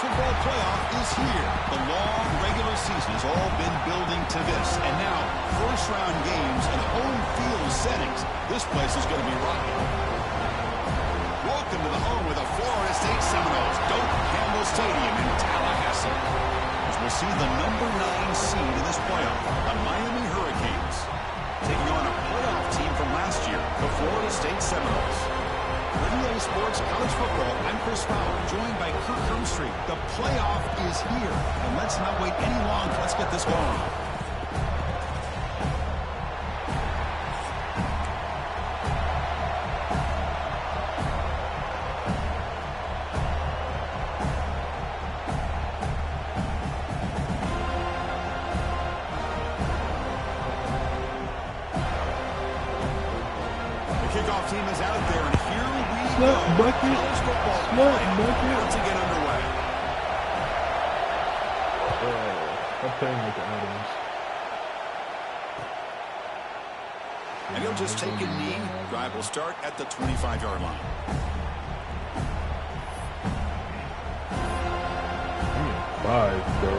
football playoff is here. The long regular season has all been building to this. And now, first-round games in home field settings. This place is going to be rocking. Welcome to the home of the Florida State Seminoles, Doak Campbell Stadium in Tallahassee. As we'll see the number 9 seed in this playoff, the Miami Hurricanes, taking on a playoff team from last year, the Florida State Seminoles. For EA Sports College Football, I'm Chris Fowler, joined by Kirk Hermstreet. The playoff is here, and let's not wait any longer. Let's get this going. Kickoff team is out there, and here we go. College football about to get underway. I'm playing with the Adams. And he'll just take a knee. Drive will start at the 25-yard line. I'm in 5, bro.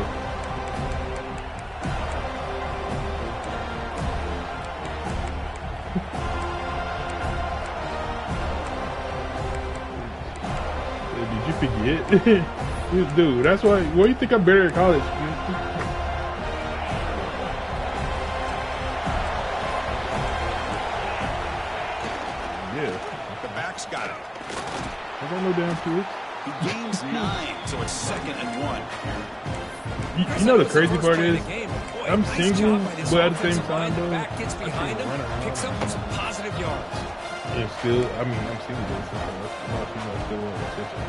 Did you forget? Dude, that's why you think I'm better at college? Yeah. The back's got it. I got no damn twist. He gains 9, so it's 2nd and 1. You know the crazy part is, I'm single, but at the same time, though, back gets behind him, picks up some positive yards. And still, I mean, I'm single, but a lot of people still want attention.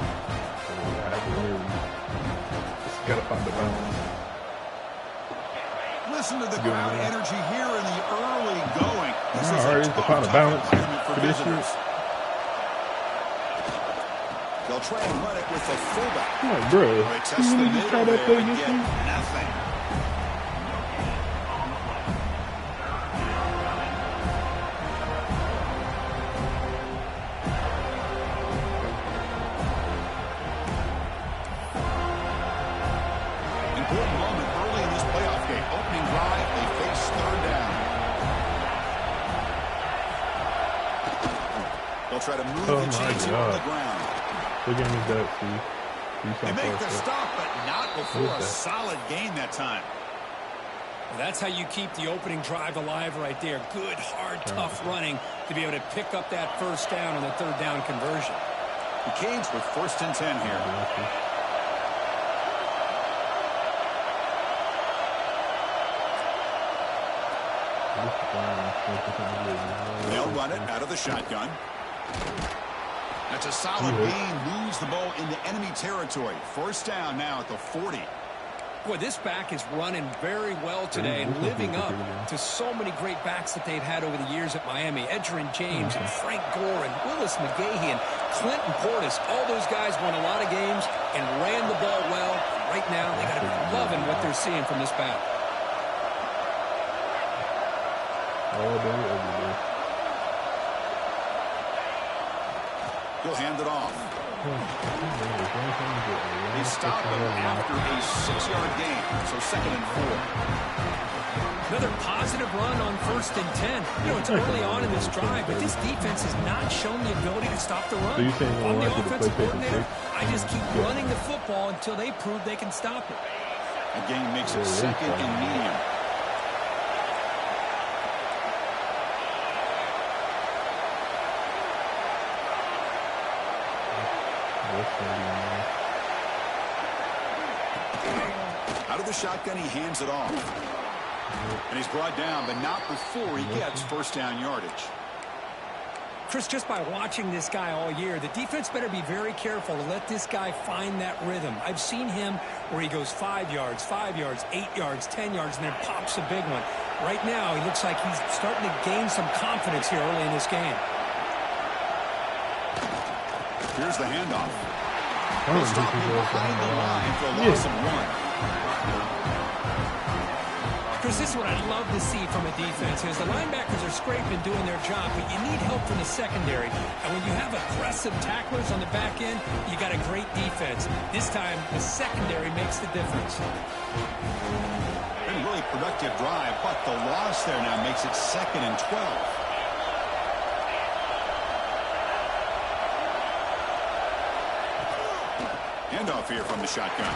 So I have to really just gotta find the balance. Listen to the crowd energy here in the early going. This is hard to find a balance for this year. They'll try and run it with the fullback. Come on, bro. You really just try that play against me? Nothing. Important moment early in this playoff game. Opening drive, they face 3rd down. They'll try to move the chains here on the ground. What game is that, Steve? They make the stop, but not before a solid gain that time. Well, that's how you keep the opening drive alive right there. Good, hard, tough running to be able to pick up that 1st down on the 3rd down conversion. The Canes with 1st and 10 here. They'll run it out of the shotgun. That's a solid gain. Moves the ball into enemy territory. 1st down now at the 40. Boy, this back is running very well today and living up to so many great backs that they've had over the years at Miami. Edgerrin James and Frank Gore and Willis McGahee and Clinton Portis. All those guys won a lot of games and ran the ball well. Right now, they got to be loving what they're seeing from this back. All day, every day. He'll hand it off. They stop him after a 6-yard gain, so 2nd and 4. Another positive run on 1st and 10. You know, it's early on in this drive, but this defense has not shown the ability to stop the run. So I'm the offensive coordinator. I just keep running the football until they prove they can stop it. Again, makes it 2nd and medium. Out of the shotgun, he hands it off. And he's brought down, but not before he gets 1st down yardage. Chris, just by watching this guy all year, the defense better be very careful to let this guy find that rhythm. I've seen him where he goes 5 yards, 8 yards, 10 yards, and then pops a big one. Right now, he looks like he's starting to gain some confidence here early in this game. Here's the handoff. They'll stop him behind the line for a loss of 1. Chris, this is what I'd love to see from a defense. As the linebackers are scraping, doing their job, but you need help from the secondary. And when you have aggressive tacklers on the back end, you got a great defense. This time, the secondary makes the difference. Been really productive drive, but the loss there now makes it 2nd and 12. Handoff here from the shotgun.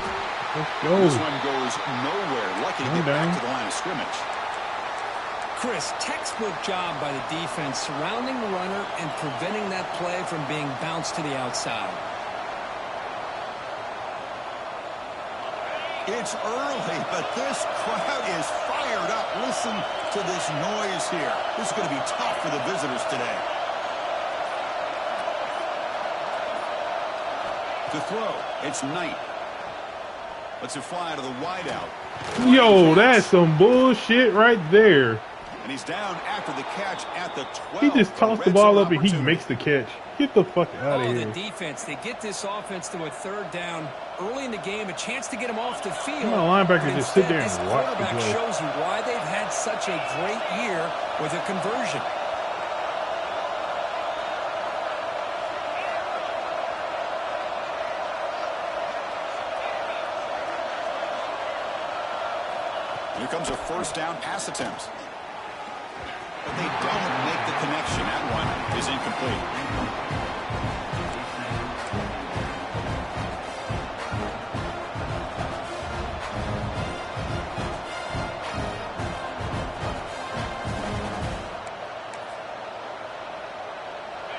Let's go. This one goes nowhere. Lucky to get back to the line of scrimmage. Chris, textbook job by the defense surrounding the runner and preventing that play from being bounced to the outside. It's early, but this crowd is fired up. Listen to this noise here. This is going to be tough for the visitors today. To throw, it's Knight. Lets it fly to the wideout. Yo, that's some bullshit right there. And he's down after the catch at the 12. He just tossed the ball up and he makes the catch. Get the fuck out of here. The defense, they get this offense to a 3rd down early in the game, a chance to get him off the field. Come on, linebackers just sit there and watch the play. This quarterback shows you why they've had such a great year with a conversion. Here comes a 1st down pass attempt. But they don't make the connection. That one is incomplete.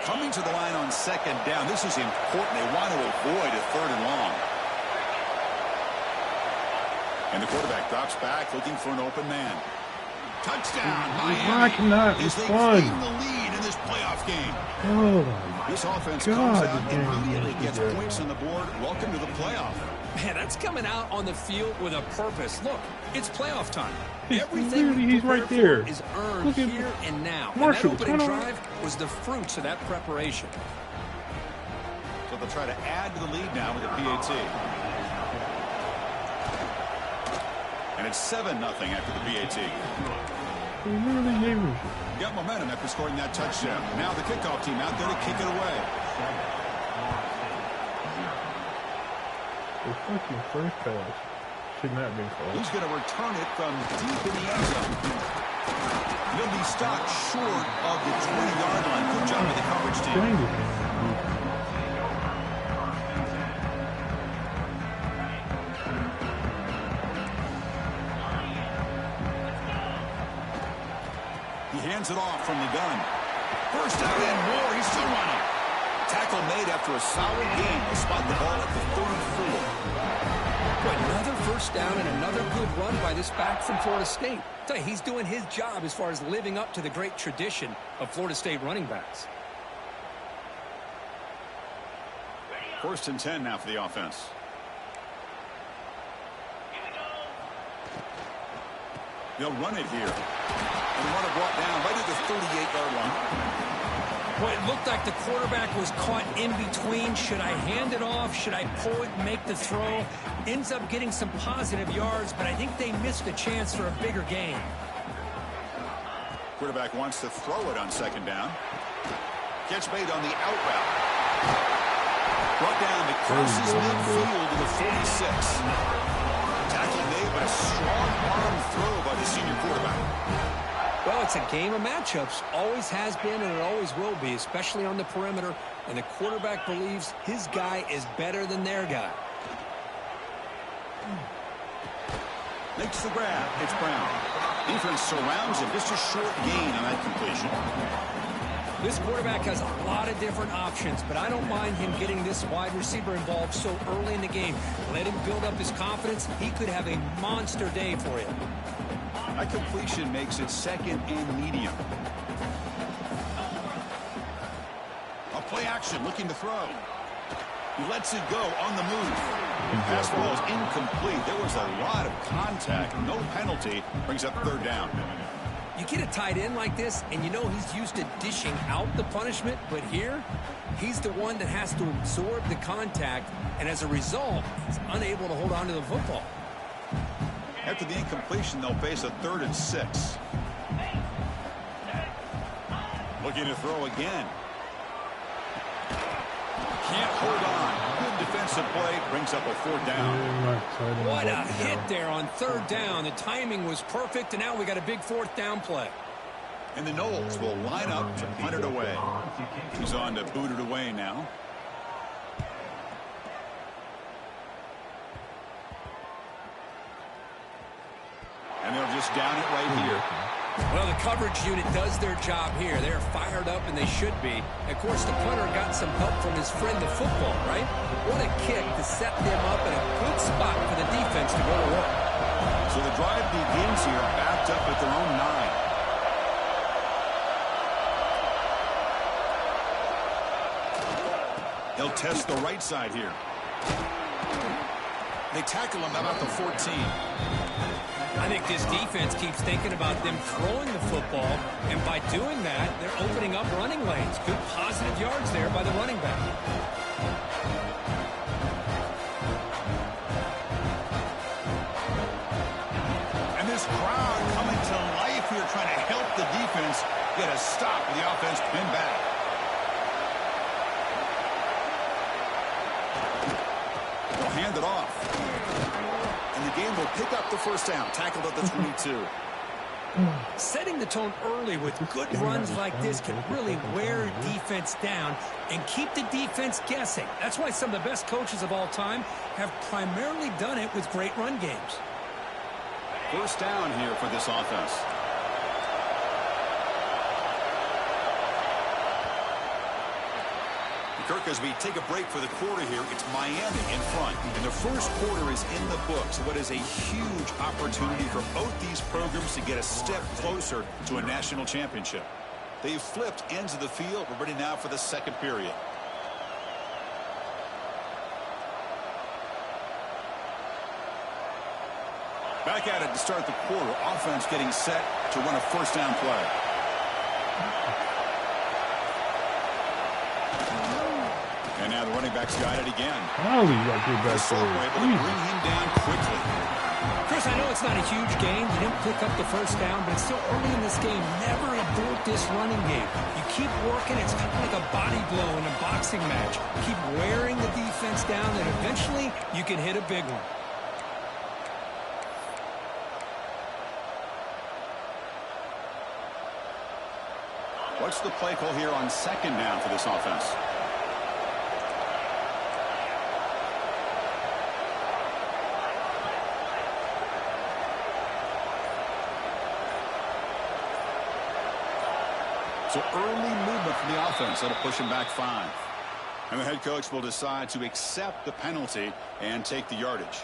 Coming to the line on 2nd down. This is important. They want to avoid a 3rd and long. And the quarterback drops back, looking for an open man. Touchdown, Miami. It's fun. The lead in this playoff game. Oh, this offense God, comes out and immediately gets points on the board. Welcome to the playoff. Man, that's coming out on the field with a purpose. Look, it's playoff time. He's right there. Is earned here and now. Marshall, and that opening drive was the fruits of that preparation. So they'll try to add to the lead now with a PAT. And it's 7-0 after the PAT. Got momentum after scoring that touchdown. Now the kickoff team out there to kick it away. The fucking first pass should not have been called. He's going to return it from deep in the end zone. He'll be stopped short of the 20-yard line. Good job with the coverage team. He hands it off from the gun. 1st down and more. He's still running. Tackle made after a solid game. He'll spot the ball at the 34. Another 1st down and another good run by this back from Florida State. I tell you, he's doing his job as far as living up to the great tradition of Florida State running backs. 1st and 10 now for the offense. They'll run it here. And the runner brought down right at the 38-yard line. Well, it looked like the quarterback was caught in between. Should I hand it off? Should I pull it and make the throw? Ends up getting some positive yards, but I think they missed a chance for a bigger gain. Quarterback wants to throw it on 2nd down. Catch made on the out route. Brought down to crosses midfield to the 46. Tackle made, but a strong arm throw by the senior quarterback. Well, it's a game of matchups. Always has been and it always will be, especially on the perimeter. And the quarterback believes his guy is better than their guy. Makes the grab. It's Brown. Defense surrounds him. Just a short gain on that completion. This quarterback has a lot of different options, but I don't mind him getting this wide receiver involved so early in the game. Let him build up his confidence. He could have a monster day for you. That completion makes it 2nd and medium. A play action, looking to throw. He lets it go on the move. Pass ball is incomplete. There was a lot of contact. No penalty. Brings up 3rd down. You get a tight end like this, and you know he's used to dishing out the punishment, but here, he's the one that has to absorb the contact, and as a result, he's unable to hold on to the football. After the incompletion, they'll face a 3rd and 6. Looking to throw again. Can't hold on. Good defensive play. Brings up a 4th down. What a hit there on 3rd down. The timing was perfect, and now we got a big 4th down play. And the Knowles will line up to punt it away. He's on to boot it away now. And they'll just down it right here. Well, the coverage unit does their job here. They're fired up, and they should be. Of course, the punter got some help from his friend, the football, right? What a kick to set them up in a good spot for the defense to go to work. So the drive begins here, backed up at their own 9. They'll test the right side here. They tackle him about the 14. I think this defense keeps thinking about them throwing the football, and by doing that, they're opening up running lanes. Good positive yards there by the running back. And this crowd coming to life here, trying to help the defense get a stop with the offense pinned back. They'll hand it off. And the game will pick up the 1st down, tackled at the 22. Setting the tone early with good runs like this can really wear defense down and keep the defense guessing. That's why some of the best coaches of all time have primarily done it with great run games. 1st down here for this offense. Kirk, as we take a break for the quarter here, it's Miami in front. And the 1st quarter is in the books. What is a huge opportunity for both these programs to get a step closer to a national championship. They've flipped ends of the field. We're ready now for the 2nd period. Back at it to start the quarter. Offense getting set to run a 1st down play. And now the running back's got it again. How you got good back there? Able to bring him down quickly. Chris, I know it's not a huge gain. You didn't pick up the 1st down, but it's still early in this game. Never abort this running game. You keep working. It's kind of like a body blow in a boxing match. Keep wearing the defense down, and eventually you can hit a big one. What's the play call here on 2nd down for this offense? So early movement from the offense. That'll push him back 5. And the head coach will decide to accept the penalty and take the yardage.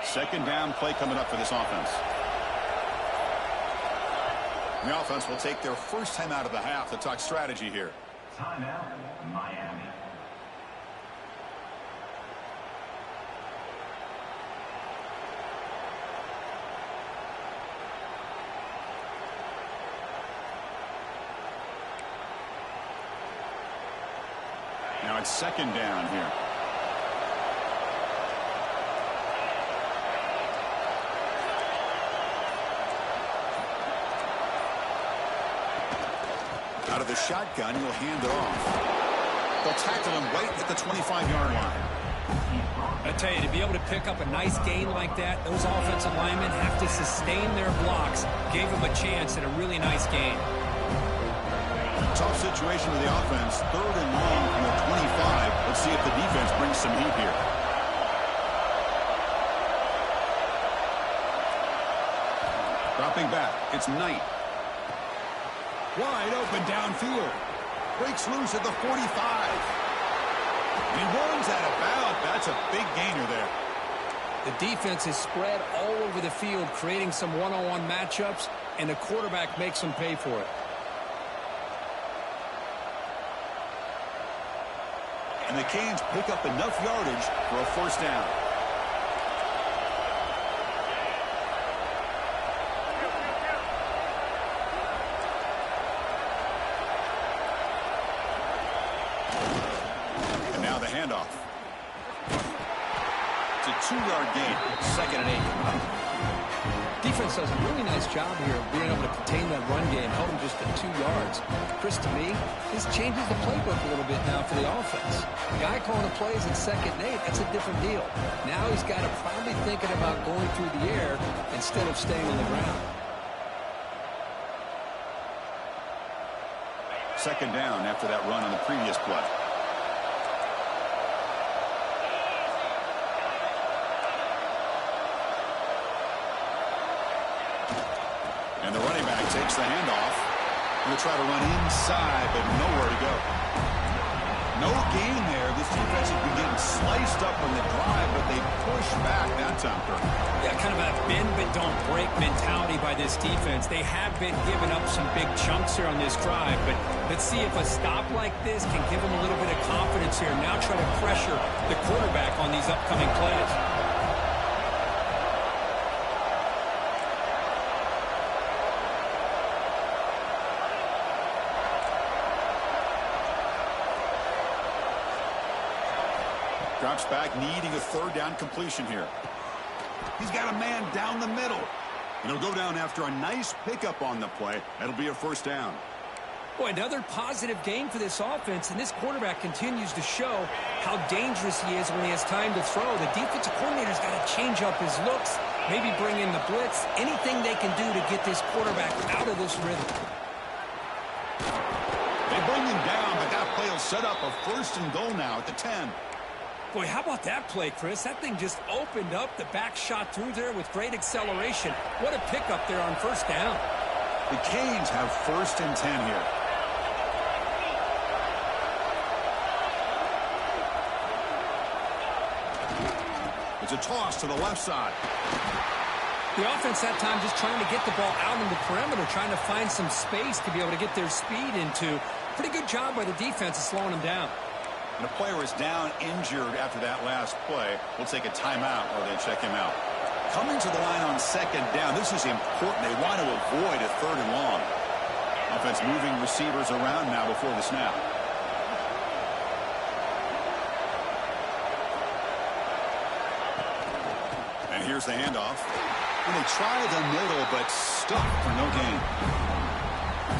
Second down play coming up for this offense. The offense will take their 1st time out of the half to talk strategy here. Timeout, Miami. Now it's 2nd down here. Out of the shotgun, he'll hand it off. They'll tackle him right at the 25-yard line. I tell you, to be able to pick up a nice gain like that, those offensive linemen have to sustain their blocks. Gave him a chance at a really nice gain. Tough situation for the offense. 3rd and long from the 25. Let's see if the defense brings some heat here. Dropping back. It's Knight. Wide open downfield. Breaks loose at the 45. And he runs out of bounds. That's a big gainer there. The defense is spread all over the field, creating some one-on-one matchups. and the quarterback makes them pay for it. And the Canes pick up enough yardage for a first down. And now the handoff. It's a 2-yard gain. 2nd and 8. Defense does a really nice job here of being able to contain that run game, held him just at 2 yards. Chris, to me, this changes the playbook a little bit now for the offense. The guy calling the plays at 2nd and 8, that's a different deal. Now he's got to probably thinking about going through the air instead of staying on the ground. 2nd down after that run on the previous play. And the running back takes the handoff. Going to try to run inside, but nowhere to go. No gain there. This defense has been getting sliced up on the drive, but they push back that time. Yeah, kind of a bend but don't break mentality by this defense. They have been giving up some big chunks here on this drive, but let's see if a stop like this can give them a little bit of confidence here. Now try to pressure the quarterback on these upcoming plays. Drops back, needing a 3rd down completion here. He's got a man down the middle. And he'll go down after a nice pickup on the play. That'll be a first down. Boy, another positive game for this offense, and this quarterback continues to show how dangerous he is when he has time to throw. The defensive coordinator's got to change up his looks, maybe bring in the blitz, anything they can do to get this quarterback out of this rhythm. They bring him down, but that play will set up a 1st and goal now at the 10. Boy, how about that play, Chris? That thing just opened up. The back shot through there with great acceleration. What a pickup there on 1st down. The Canes have 1st and 10 here. It's a toss to the left side. The offense that time just trying to get the ball out in the perimeter, trying to find some space to be able to get their speed into. Pretty good job by the defense of slowing them down. And a player is down injured after that last play. We'll take a timeout while they check him out. Coming to the line on 2nd down. This is important. They want to avoid a 3rd and long. Offense moving receivers around now before the snap. And here's the handoff. And they try the middle, but stuck for no gain.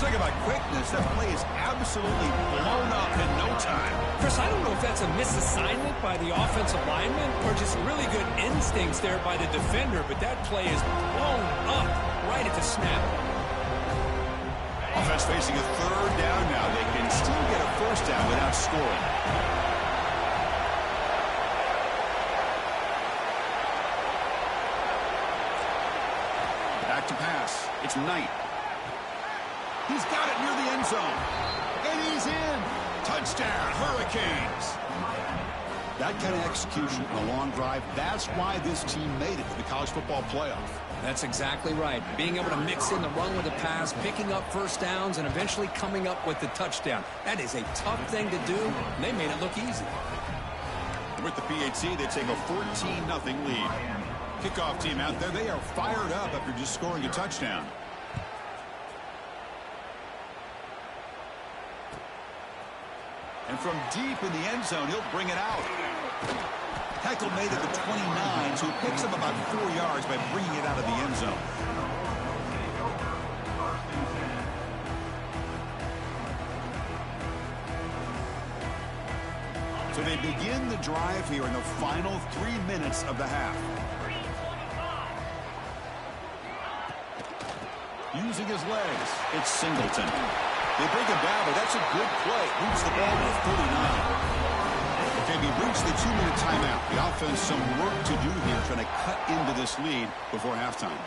Talk about quickness. That play is absolutely blown up in no time. Chris, I don't know if that's a misassignment by the offensive lineman or just really good instincts there by the defender, but that play is blown up right at the snap. Offense facing a 3rd down now. They can still get a 1st down without scoring. Back to pass. It's Knight. He's got it near the end zone. And he's in. Touchdown, Hurricanes. That kind of execution on a long drive, that's why this team made it to the college football playoff. That's exactly right. Being able to mix in the run with the pass, picking up 1st downs, and eventually coming up with the touchdown. That is a tough thing to do, and they made it look easy. With the PAT, they take a 14-0 lead. Kickoff team out there, they are fired up after just scoring a touchdown. And from deep in the end zone, he'll bring it out. Tackle made at the 29, so he picks up about 4 yards by bringing it out of the end zone. So they begin the drive here in the final 3 minutes of the half. Using his legs, it's Singleton. They bring him down, but that's a good play. Moves the ball to the 39. Okay, we reached the 2-minute timeout. The offense some work to do here, trying to cut into this lead before halftime.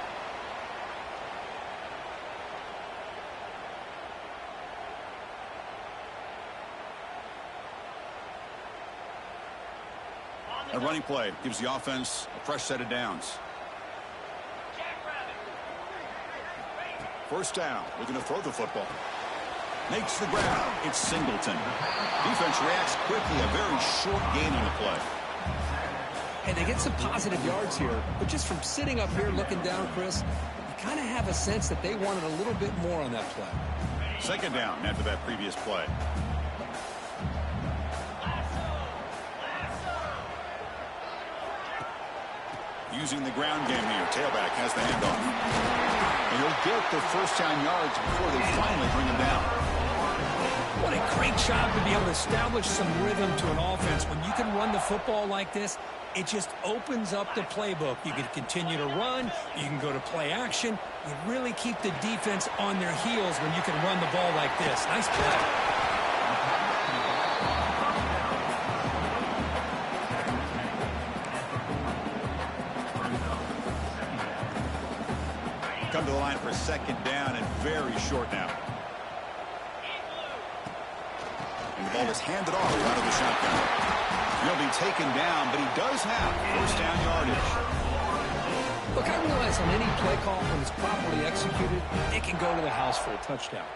A running play gives the offense a fresh set of downs. First down. Looking to throw the football. Makes the grab. It's Singleton. Defense reacts quickly. A very short gain on the play. And they get some positive yards here. But just from sitting up here looking down, Chris, you kind of have a sense that they wanted a little bit more on that play. Second down after that previous play. Using the ground game here. Tailback has the handoff. And he'll get the first down yards before they finally bring him down. What a great job to be able to establish some rhythm to an offense. When you can run the football like this, it just opens up the playbook. You can continue to run. You can go to play action. You really keep the defense on their heels when you can run the ball like this. Nice play. Come to the line for second down and very short now. And the ball is handed off out of the shotgun. He'll be taken down, but he does have first down yardage. Look, I realize on any play call, when it's properly executed, it can go to the house for a touchdown.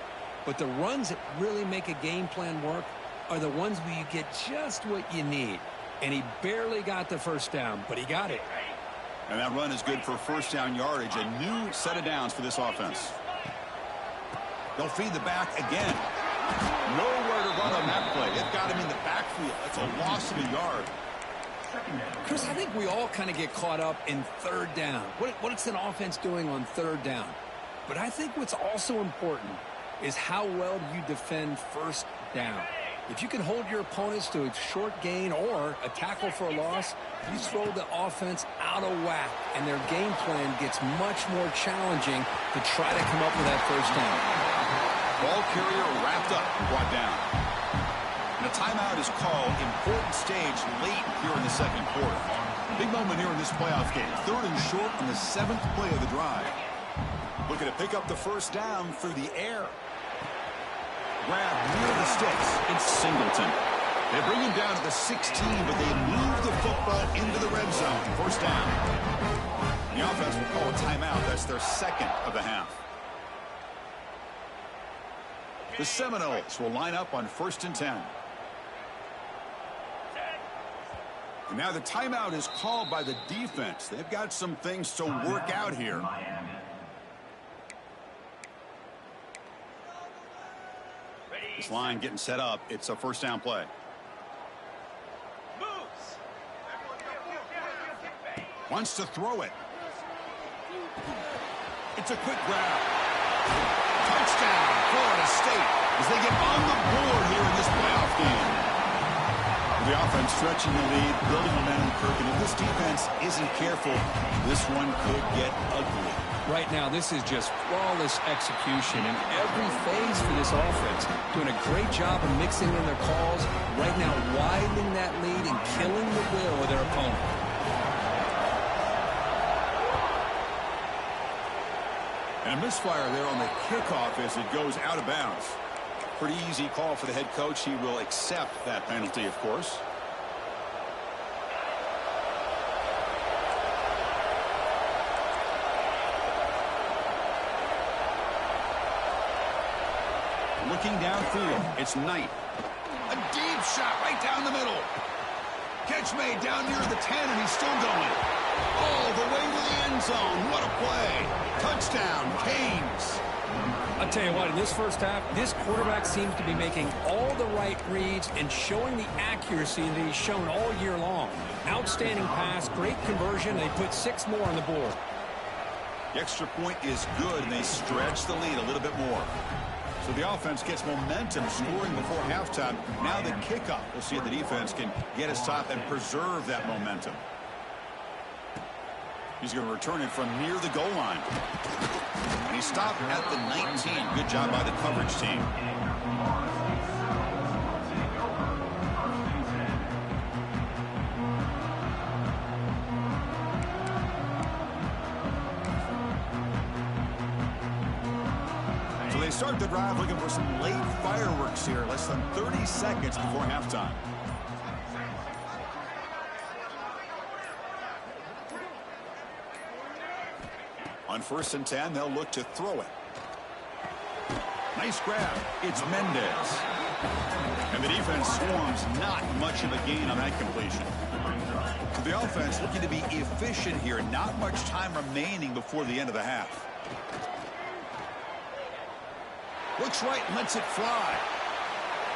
But the runs that really make a game plan work are the ones where you get just what you need. And he barely got the first down, but he got it. And that run is good for first down yardage. A new set of downs for this offense. They'll feed the back again. Nowhere to run on that play. They've got him in the backfield. That's a loss of a yard. Chris, I think we all kind of get caught up in third down. What's an offense doing on third down? But I think what's also important is how well you defend first down. If you can hold your opponents to a short gain or a tackle for a loss, you throw the offense out of whack, and their game plan gets much more challenging to try to come up with that first down. Ball carrier wrapped up, brought down. And a timeout is called. Important stage late here in the second quarter. Big moment here in this playoff game. Third and short on the 7th play of the drive. Looking to pick up the first down through the air. Grab near the sticks. It's Singleton. They bring him down to the 16, but they move the football into the red zone. First down. The offense will call a timeout. That's their second of the half. The Seminoles will line up on 1st and 10. And now the timeout is called by the defense. They've got some things to work out here. This line getting set up. It's a first down play. Wants to throw it. It's a quick grab. Touchdown, Florida State, as they get on the board here in this playoff game. The offense stretching the lead, building momentum, Kirk, and if this defense isn't careful, this one could get ugly. Right now, this is just flawless execution in every phase for this offense. Doing a great job of mixing in their calls. Right now, widening that lead and killing the will of their opponent. And a misfire there on the kickoff as it goes out of bounds. Pretty easy call for the head coach. He will accept that penalty, of course. Looking downfield, it's Knight. A deep shot right down the middle. Catch made down near the 10, and he's still going. All the way to the end zone. What a play. Touchdown, Canes. I'll tell you what, in this first half, this quarterback seems to be making all the right reads and showing the accuracy that he's shown all year long. Outstanding pass, great conversion, and they put 6 more on the board. The extra point is good, and they stretch the lead a little bit more. So the offense gets momentum scoring before halftime. Now the kickoff. We'll see if the defense can get a stop and preserve that momentum. He's going to return it from near the goal line. And he stopped at the 19. Good job by the coverage team. So they start the drive looking for some late fireworks here. Less than 30 seconds before halftime. On 1st and 10, they'll look to throw it. Nice grab. It's Mendez. And the defense swarms, not much of a gain on that completion. So the offense looking to be efficient here. Not much time remaining before the end of the half. Looks right and lets it fly.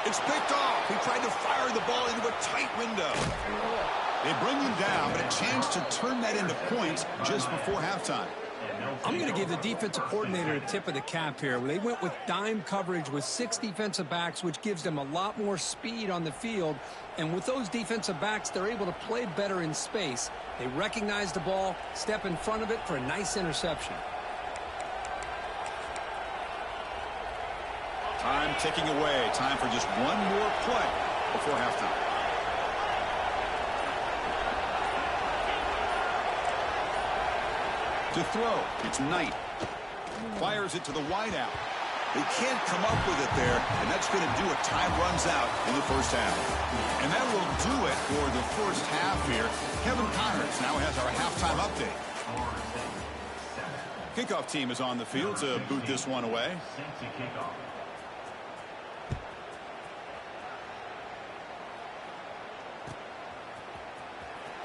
It's picked off. He tried to fire the ball into a tight window. They bring him down, but a chance to turn that into points just before halftime. I'm going to give the defensive coordinator a tip of the cap here. They went with dime coverage with 6 defensive backs, which gives them a lot more speed on the field. And with those defensive backs, they're able to play better in space. They recognize the ball, step in front of it for a nice interception. Time ticking away. Time for just one more play before halftime. To throw, it's Knight. Fires it to the wideout. They can't come up with it there, and that's going to do it. Time runs out in the first half. And that will do it for the first half here. Kevin Connors now has our halftime update. Kickoff team is on the field to boot this one away.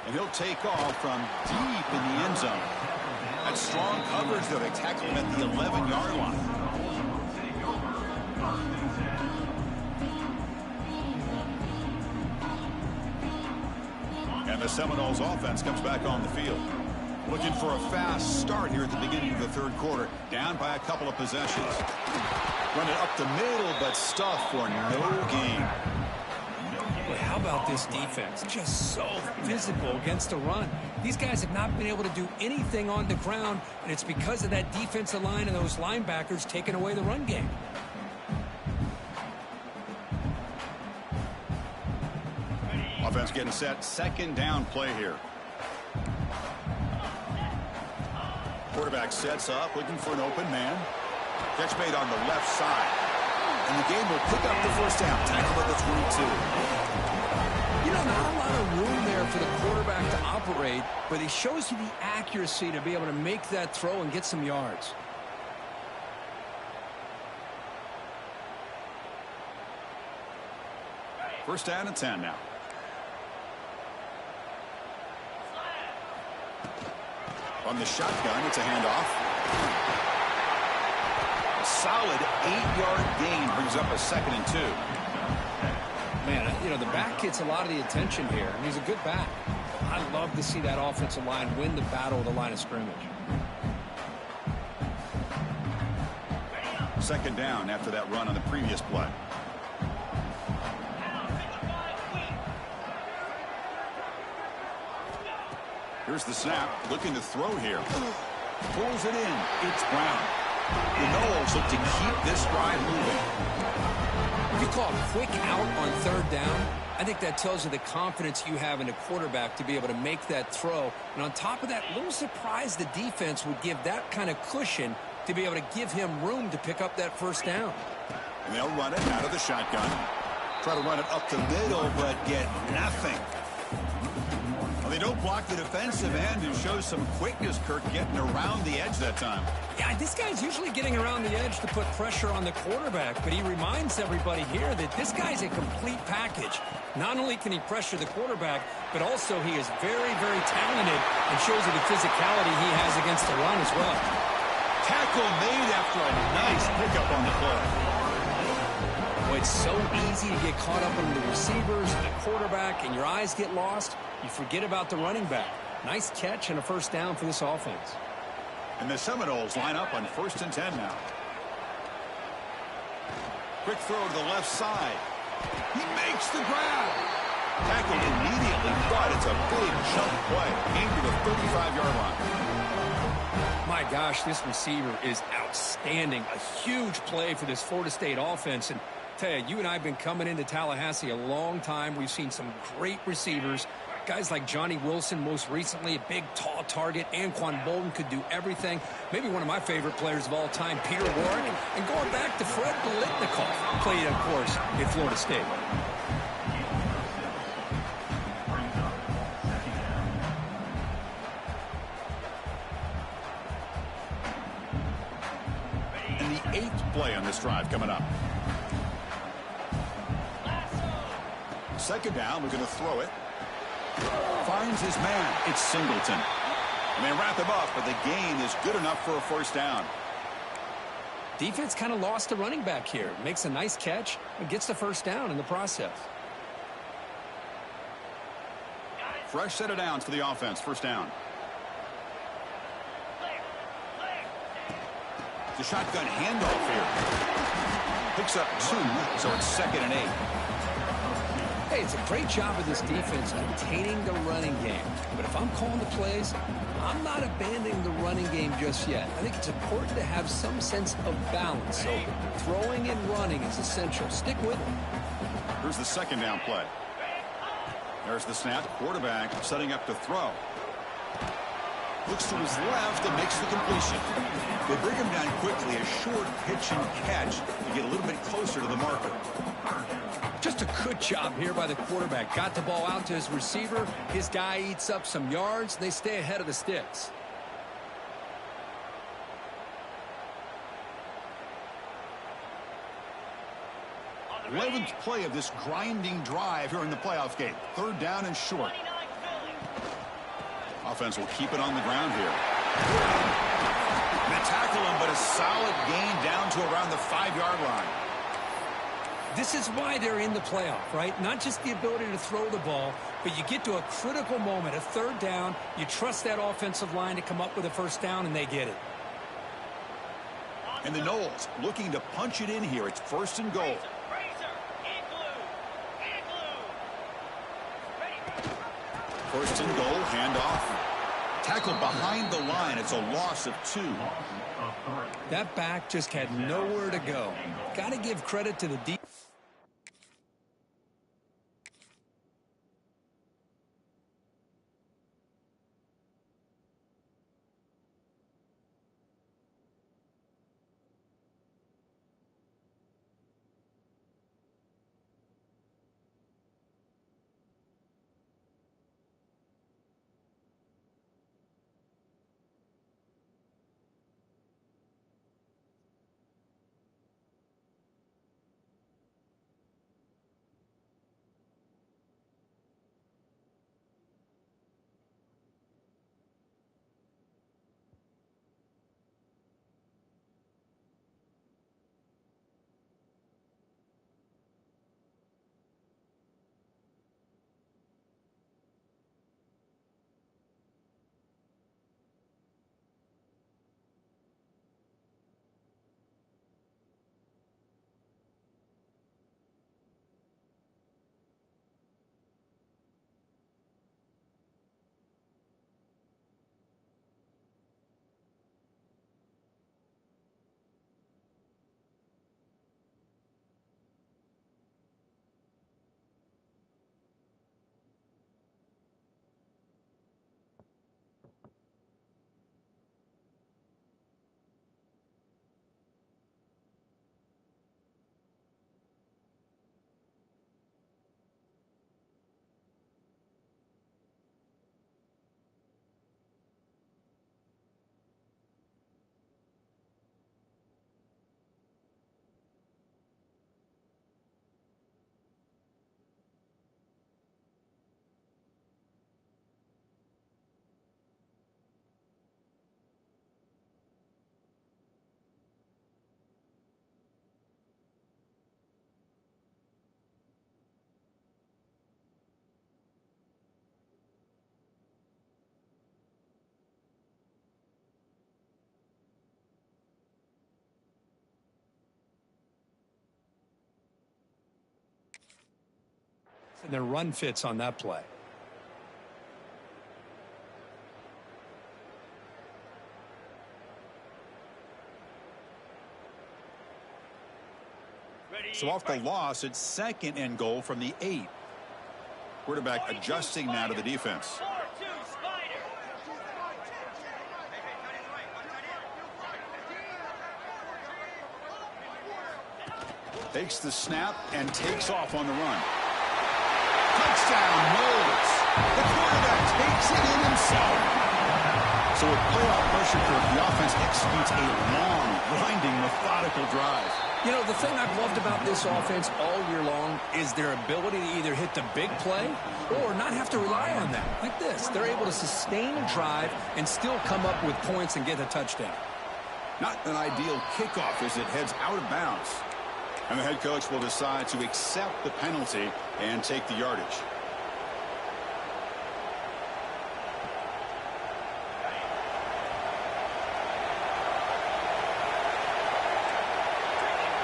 And he'll take off from deep in the end zone. That's strong coverage, though. They tackle him at the 11-yard line. And the Seminoles offense comes back on the field. Looking for a fast start here at the beginning of the third quarter. Down by a couple of possessions. Run it up the middle, but stuff for no gain. But how about this defense? Just so physical against the run. These guys have not been able to do anything on the ground, and it's because of that defensive line and those linebackers taking away the run game. Offense getting set. Second down play here. Quarterback sets up, looking for an open man. Catch made on the left side. And the game will pick up the first down. Tackle at the 22. You know, not a lot of room there for the quarterback to operate, but he shows you the accuracy to be able to make that throw and get some yards. First down and 10 now. On the shotgun, it's a handoff. A solid 8-yard gain brings up a 2nd and 2. Man, you know, the back gets a lot of the attention here, and he's a good back. I love to see that offensive line win the battle of the line of scrimmage. Second down after that run on the previous play. Here's the snap, looking to throw here. Pulls it in. It's Brown. The Noles look to keep this drive moving. If you call a quick out on third down, I think that tells you the confidence you have in a quarterback to be able to make that throw. And on top of that, a little surprised the defense would give that kind of cushion to be able to give him room to pick up that first down. And they'll run it out of the shotgun. Try to run it up the middle, but get nothing. Well, they don't block the defensive end, who shows some quickness, Kirk, getting around the edge that time. Yeah, this guy's usually getting around the edge to put pressure on the quarterback, but he reminds everybody here that this guy's a complete package. Not only can he pressure the quarterback, but also he is very, very talented and shows you the physicality he has against the run as well. Tackle made after a nice pickup on the play. Well, it's so easy to get caught up in the receivers and the quarterback, and your eyes get lost. You forget about the running back. Nice catch and a first down for this offense. And the Seminoles line up on 1st and 10 now. Quick throw to the left side. He makes the grab. Tackled immediately, but it's a big chunk play. Aimed to the 35-yard line. My gosh, this receiver is outstanding. A huge play for this Florida State offense. And tell you, you and I have been coming into Tallahassee a long time. We've seen some great receivers. Guys like Johnny Wilson, most recently, a big, tall target. Anquan Bolden could do everything. Maybe one of my favorite players of all time, Peter Warrick. And going back to Fred Biletnikoff, played, of course, at Florida State. And the 8th play on this drive coming up. Second down, we're going to throw it. Finds his man. It's Singleton. And they wrap him up, but the gain is good enough for a first down. Defense kind of lost a running back here. Makes a nice catch and gets the first down in the process. Fresh set of downs for the offense. First down. The shotgun handoff here. Picks up 2, so it's 2nd and 8. Hey, it's a great job of this defense containing the running game. But if I'm calling the plays, I'm not abandoning the running game just yet. I think it's important to have some sense of balance. So throwing and running is essential. Stick with it. Here's the second down play. There's the snap. Quarterback setting up to throw. Looks to his left and makes the completion. They bring him down quickly. A short pitch and catch to get a little bit closer to the marker. Just a good job here by the quarterback. Got the ball out to his receiver. His guy eats up some yards. They stay ahead of the sticks. The 11th play of this grinding drive here in the playoff game. 3rd down and short. Offense will keep it on the ground here. They tackle him, but a solid gain down to around the 5-yard line. This is why they're in the playoff, right? Not just the ability to throw the ball, but you get to a critical moment, a 3rd down. You trust that offensive line to come up with a first down, and they get it. And the Knowles looking to punch it in here. It's 1st and goal. First and goal, handoff. Tackled behind the line. It's a loss of 2. That back just had nowhere to go. Got to give credit to the defense. And their run fits on that play. So off the loss, it's 2nd and goal from the 8. Quarterback adjusting now to the defense. Takes the snap and takes off on the run. Touchdown, Knowles. The quarterback takes it in himself. So with playoff pressure curve, the offense executes a long, grinding, methodical drive. You know, the thing I've loved about this offense all year long is their ability to either hit the big play or not have to rely on that. Like this, they're able to sustain a drive and still come up with points and get a touchdown. Not an ideal kickoff as it heads out of bounds. And the head coach will decide to accept the penalty and take the yardage.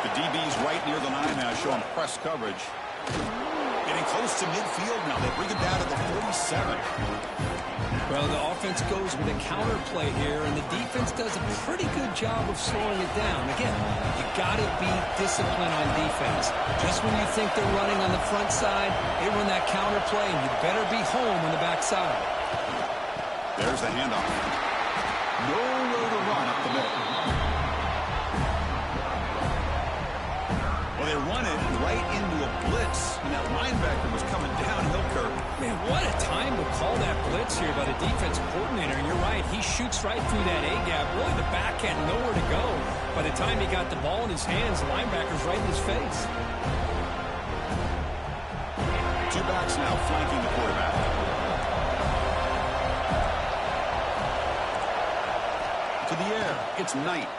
The DB's right near the line now, showing press coverage. Getting close to midfield now. They bring it down to the 47. Well, the offense goes with a counter play here, and the defense does a pretty good job of slowing it down. Again, you got to be disciplined on defense. Just when you think they're running on the front side, they run that counter play, and you better be home on the back side. There's the handoff. Nowhere to run up the middle. Well, they run it right into a blitz, and that linebacker was coming downhill curve. Man, what a time to call that blitz here by the defensive coordinator. And you're right, he shoots right through that A-gap. Really, the back had nowhere to go. By the time he got the ball in his hands, the linebacker's right in his face. Two backs now flanking the quarterback. To the air, it's Knight.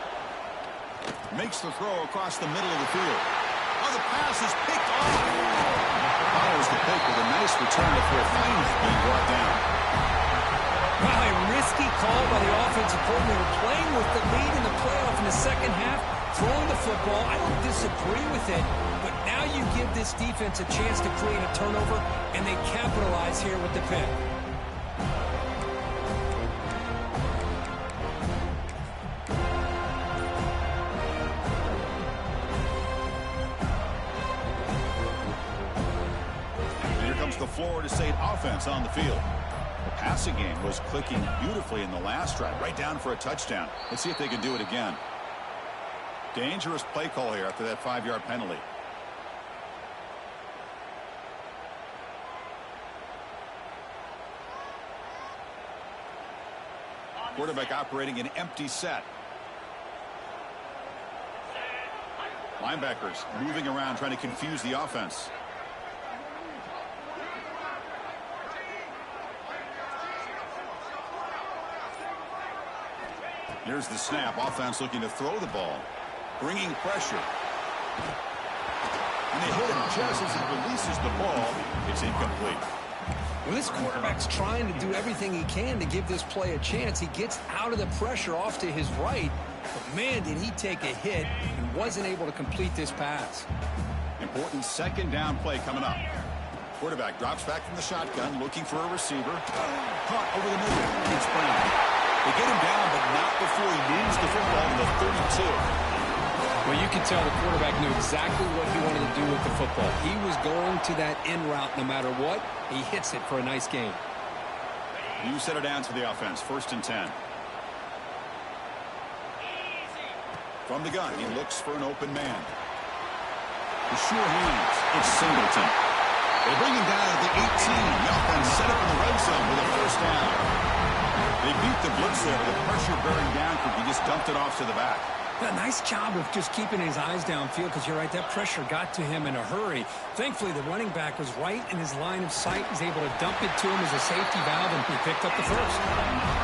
Makes the throw across the middle of the field. Oh, the pass is picked off. Follows the pick with a nice return before finally being brought down. Wow, a risky call by the offensive coordinator, playing with the lead in the playoff in the second half, throwing the football. I don't disagree with it, but now you give this defense a chance to create a turnover, and they capitalize here with the pick. The Florida State offense on the field. The passing game was clicking beautifully in the last drive, right down for a touchdown. Let's see if they can do it again. Dangerous play call here after that 5-yard penalty. Quarterback operating an empty set. Linebackers moving around trying to confuse the offense. Here's the snap. Offense looking to throw the ball. Bringing pressure. And they hit him just as he releases the ball. It's incomplete. Well, this quarterback's trying to do everything he can to give this play a chance. He gets out of the pressure off to his right. But, man, did he take a hit and wasn't able to complete this pass. Important second down play coming up. Quarterback drops back from the shotgun, looking for a receiver. Caught over the middle. It's Brown. They get him down, but not before he moves the football to the 32. Well, you can tell the quarterback knew exactly what he wanted to do with the football. He was going to that in route no matter what. He hits it for a nice gain. You set it down to the offense. 1st and 10. From the gun, he looks for an open man. The sure hands. It's Singleton. They bring him down at the 18. The offense set up in the red zone with a 1st down. They beat the blitz there, but the pressure bearing down because he just dumped it off to the back. A nice job of just keeping his eyes downfield because you're right, that pressure got to him in a hurry. Thankfully, the running back was right in his line of sight. He was able to dump it to him as a safety valve, and he picked up the 1st.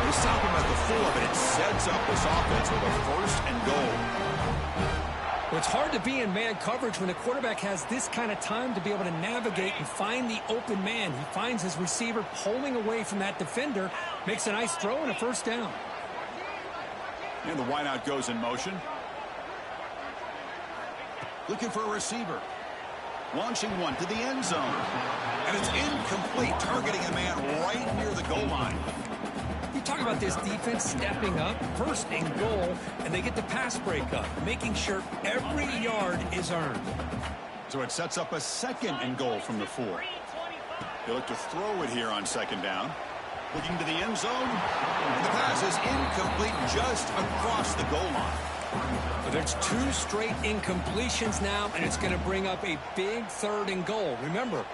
They stop him at the 4, but it sets up this offense with a 1st and goal. Well, it's hard to be in man coverage when the quarterback has this kind of time to be able to navigate and find the open man. He finds his receiver pulling away from that defender, makes a nice throw and a 1st down. And the wideout goes in motion. Looking for a receiver. Launching one to the end zone. And it's incomplete, targeting a man right near the goal line. You talk about this defense stepping up, 1st and goal, and they get the pass breakup, making sure every yard is earned. So it sets up a 2nd and goal from the 4. They look to throw it here on 2nd down. Looking to the end zone. And the pass is incomplete just across the goal line. But there's 2 straight incompletions now, and it's going to bring up a big 3rd and goal. Remember,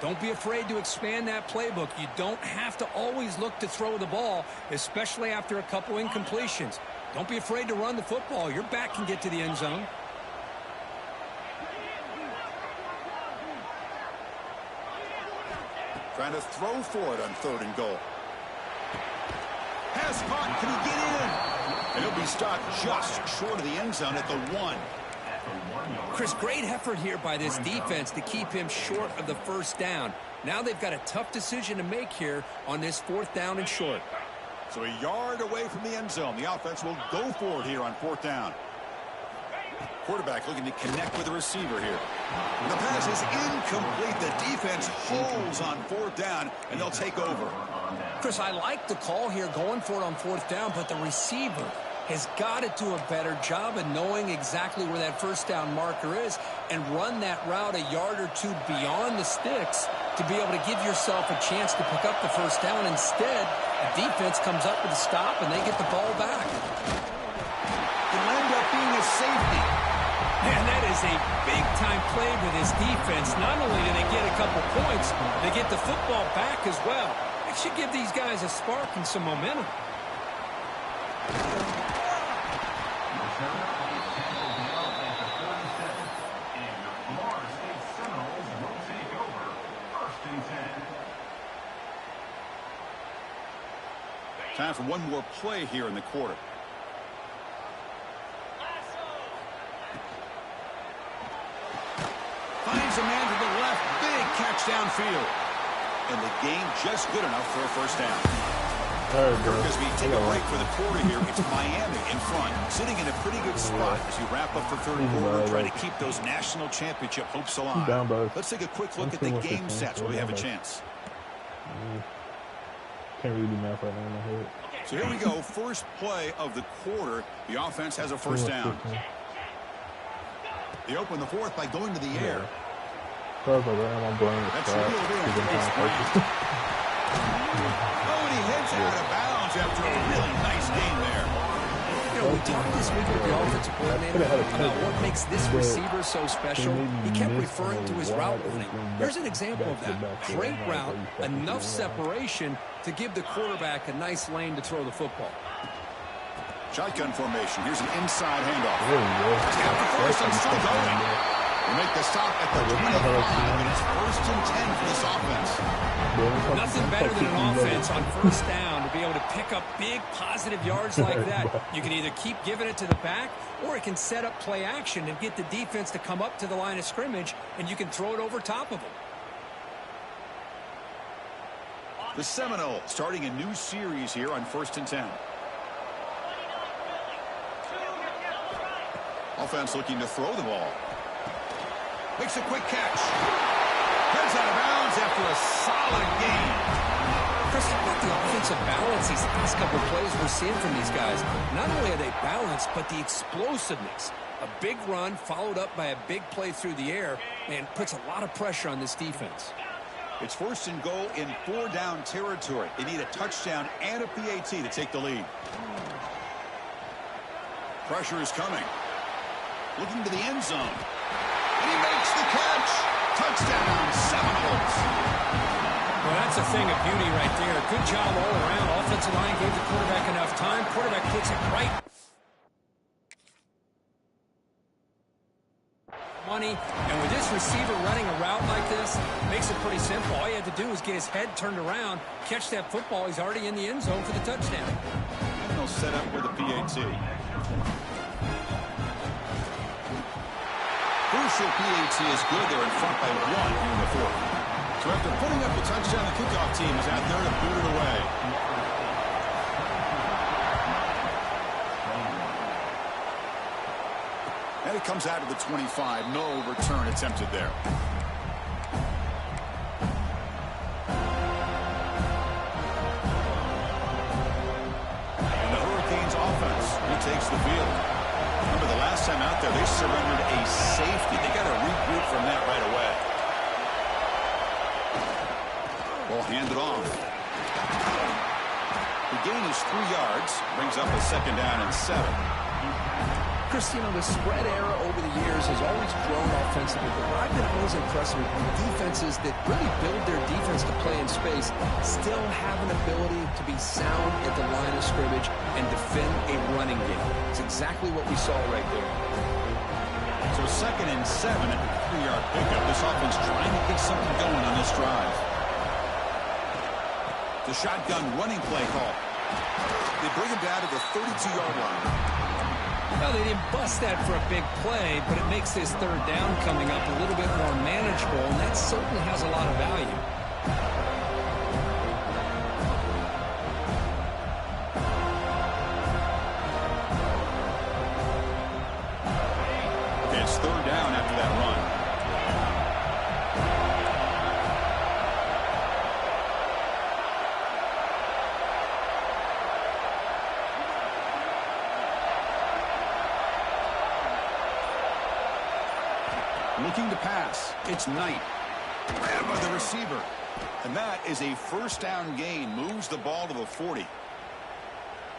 Don't be afraid to expand that playbook. You don't have to always look to throw the ball, especially after a couple incompletions. Don't be afraid to run the football. Your back can get to the end zone. Trying to throw for it on 3rd and goal. Pass caught. Can he get in? And he'll be stopped just short of the end zone at the 1. Chris, great effort here by this defense to keep him short of the first down. Now they've got a tough decision to make here on this 4th down and short. So a yard away from the end zone. The offense will go for it here on 4th down. Quarterback looking to connect with the receiver here. The pass is incomplete. The defense holds on 4th down, and they'll take over. Chris, I like the call here going for it on 4th down, but the receiver has got to do a better job of knowing exactly where that first down marker is and run that route a yard or two beyond the sticks to be able to give yourself a chance to pick up the first down. Instead, the defense comes up with a stop and they get the ball back. It'll end up being a safety. Man, that is a big-time play with this defense. Not only do they get a couple points, they get the football back as well. It should give these guys a spark and some momentum. Time for one more play here in the quarter. Finds a man to the left. Big catch downfield. And the game just good enough for a first down. As we take a break for the quarter here, it's Miami in front, sitting in a pretty good spot as you wrap up the 3rd quarter, trying to keep those national championship hopes alive. Let's take a quick look at the game stats where we have a chance. Can't really do math right now in my head. So here we go, first play of the quarter. The offense has a first down. They open the 4th by going to the air. That's reeled in. Oh, and he heads out of bounds after a really nice game there. You know, we talked this week with the offensive coordinator about what makes this receiver so special. He kept referring to his route running. Here's an example of that. Great route, enough separation to give the quarterback a nice lane to throw the football. Shotgun formation. Here's an inside handoff. Tap the first and still going. They make the stop at the 25, and it's 1st and 10 for this offense. Nothing better than an offense on first down to be able to pick up big positive yards like that. You can either keep giving it to the back, or it can set up play action and get the defense to come up to the line of scrimmage, and you can throw it over top of them. The Seminoles starting a new series here on 1st and 10. Offense looking to throw the ball. Makes a quick catch. Heads out of bounds after a solid game. Chris, how about the offensive balance these last couple of plays we're seeing from these guys? Not only are they balanced, but the explosiveness. A big run followed up by a big play through the air and puts a lot of pressure on this defense. It's 1st and goal in 4-down territory. They need a touchdown and a PAT to take the lead. Pressure is coming. Looking to the end zone. And he makes the catch. Touchdown, Seminoles. Well, that's a thing of beauty right there. Good job all around. Offensive line gave the quarterback enough time. Quarterback puts it right. Money. And with this receiver running a route like this, makes it pretty simple. All you have to do is get his head turned around, catch that football. He's already in the end zone for the touchdown. And they'll set up with a PAT. Crucial PAT is good. They're in front by 1 here in the 4th. So after putting up the touchdown, the kickoff team is out there to boot it away. And it comes out of the 25. No return attempted there. And the Hurricanes offense retakes the field. Remember, the last time out there, they surrendered a safety. They got to regroup from that right away. Ball handed off. The gain is 3 yards. Brings up a 2nd down and 7. Chris, you know, the spread era over the years has always grown offensively, but what I've been always impressed with defenses that really build their defense to play in space still have an ability to be sound at the line of scrimmage and defend a running game. It's exactly what we saw right there. So 2nd and 7 at the 3-yard pickup. This offense trying to get something going on this drive. The shotgun running play call. They bring him down to the 32-yard line. Well, they didn't bust that for a big play, but it makes this 3rd down coming up a little bit more manageable, and that certainly has a lot of value. It's 3rd down after that run. Looking to pass. It's Knight. Grabbed by the receiver. And that is a 1st down gain. Moves the ball to the 40.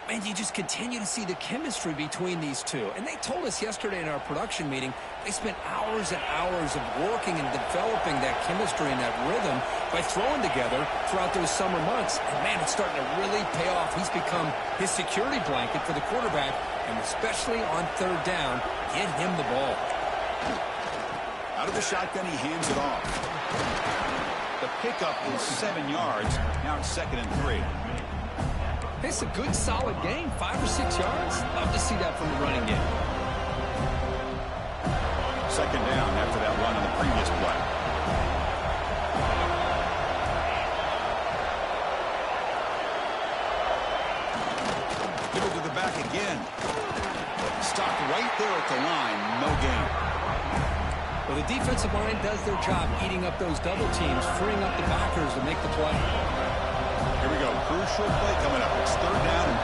And you just continue to see the chemistry between these two. And they told us yesterday in our production meeting, they spent hours and hours of working and developing that chemistry and that rhythm by throwing together throughout those summer months. And, man, it's starting to really pay off. He's become his security blanket for the quarterback, and especially on 3rd down, get him the ball. Out of the shotgun, he hands it off. The pickup is 7 yards. Now it's 2nd and 3. It's a good, solid game. 5 or 6 yards. Love to see that from the running game. 2nd down after that run on the previous play. Give it to the back again. Stopped right there at the line. No gain. Well, the defensive line does their job eating up those double teams, freeing up the backers to make the play. Here we go. Crucial play coming up. It's 3rd down and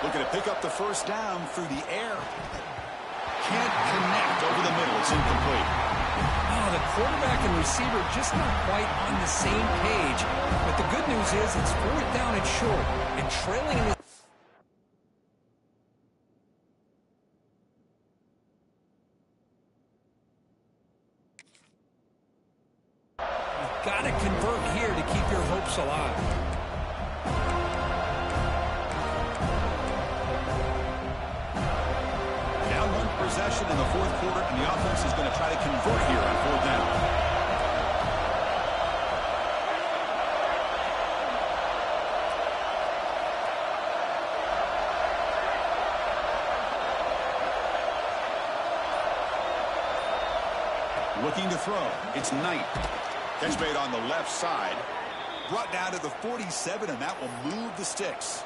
3. Looking to pick up the 1st down through the air. Can't connect over the middle. It's incomplete. Oh, the quarterback and receiver just not quite on the same page. But the good news is it's 4th down and short. And trailing in the... You've got to convert here to keep your hopes alive. Possession in the 4th quarter, and the offense is going to try to convert here on 4th down. Looking to throw. It's Knight. Catch made on the left side. Brought down to the 47, and that will move the sticks.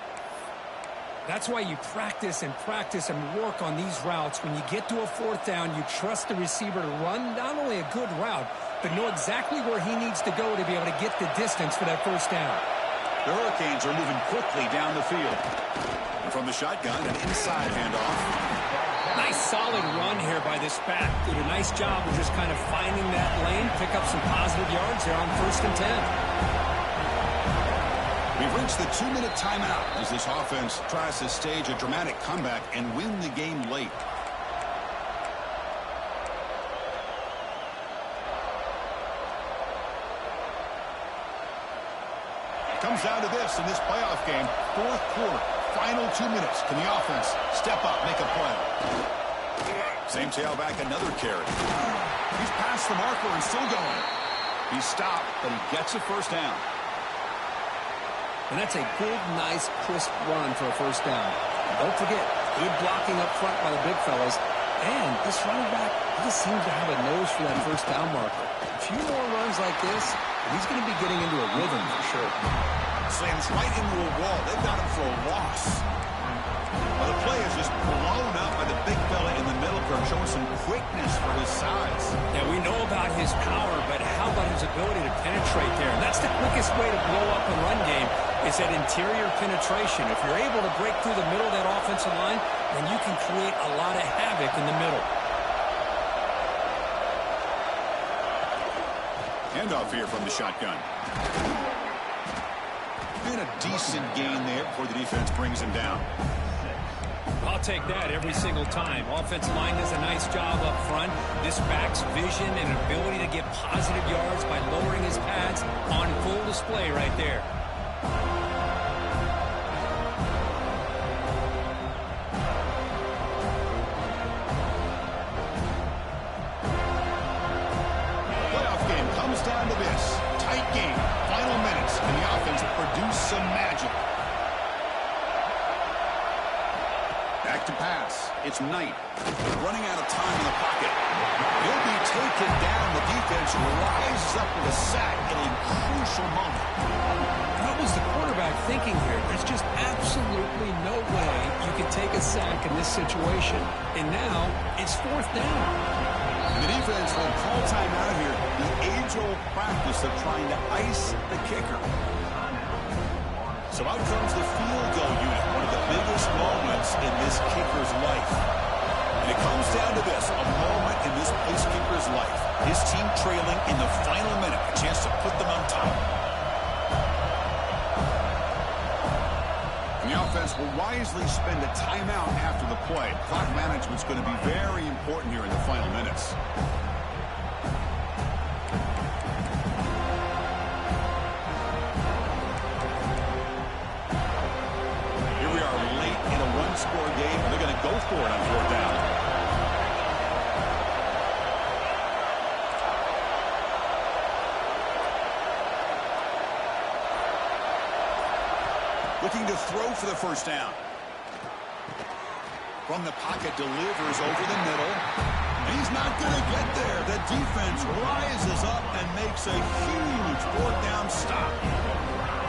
That's why you practice and work on these routes. When you get to a 4th down, you trust the receiver to run not only a good route, but know exactly where he needs to go to be able to get the distance for that 1st down. The Hurricanes are moving quickly down the field. And from the shotgun, an inside handoff. Nice solid run here by this back. Did a nice job of just kind of finding that lane, pick up some positive yards there on 1st and 10. We've reached the 2-minute timeout as this offense tries to stage a dramatic comeback and win the game late. It comes down to this in this playoff game. 4th quarter, final 2 minutes. Can the offense step up, make a play? Same tailback, another carry. He's past the marker and still going. He's stopped, but he gets a 1st down. And that's a good, nice, crisp run for a 1st down. Don't forget, good blocking up front by the big fellas. And this running back, he just seems to have a nose for that 1st down marker. A few more runs like this, he's going to be getting into a rhythm for sure. Slams right into a wall. They've got him for a loss. Well, the play is just blown up by the big fella in the middle curve, showing some quickness for his size. Yeah, we know about his power, but how about his ability to penetrate there? And that's the quickest way to blow up a run game, is that interior penetration. If you're able to break through the middle of that offensive line, then you can create a lot of havoc in the middle. Handoff here from the shotgun. And a decent gain there before the defense brings him down. I'll take that every single time. Offensive line does a nice job up front. This back's vision and ability to get positive yards by lowering his pads on full display right there. Playoff game comes down to this. Tight game. Final minutes. And the offense produced some magic. Back to pass. It's Knight. Running out of time in the pocket. He'll be taken down. The defense rises up with a sack at a crucial moment. What was the quarterback thinking here? There's just absolutely no way you can take a sack in this situation. And now it's 4th down. And the defense will call time out here. The age-old practice of trying to ice the kicker. So out comes the field goal unit, one of the biggest moments in this kicker's life. And it comes down to this, a moment in this place kicker's life. His team trailing in the final minute, a chance to put them on top. And the offense will wisely spend a timeout after the play. Clock management's going to be very important here in the final minutes. Score game, and they're going to go for it on 4th down. Looking to throw for the 1st down. From the pocket, delivers over the middle. And he's not going to get there. The defense rises up and makes a huge 4th down stop.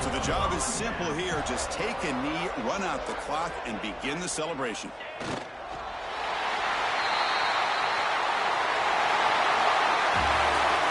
So the job is simple here. Just take a knee, run out the clock, and begin the celebration.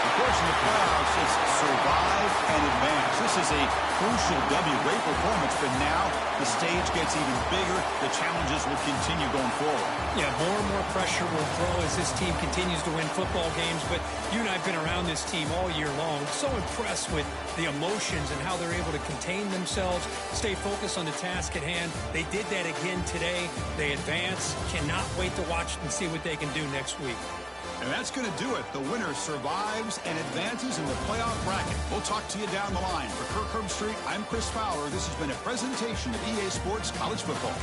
Of course, in the playoffs, it's survive and advance. This is a crucial W. Great performance, but now the stage gets even bigger. The challenges will continue going forward. Yeah, more and more pressure will grow as this team continues to win football games, but you and I have been around this team all year long. So impressed with the emotions and how they're able to contain themselves, stay focused on the task at hand. They did that again today. They advance. Cannot wait to watch and see what they can do next week. And that's going to do it. The winner survives and advances in the playoff bracket. We'll talk to you down the line. For Kirk Herbstreit, I'm Chris Fowler. This has been a presentation of EA Sports College Football.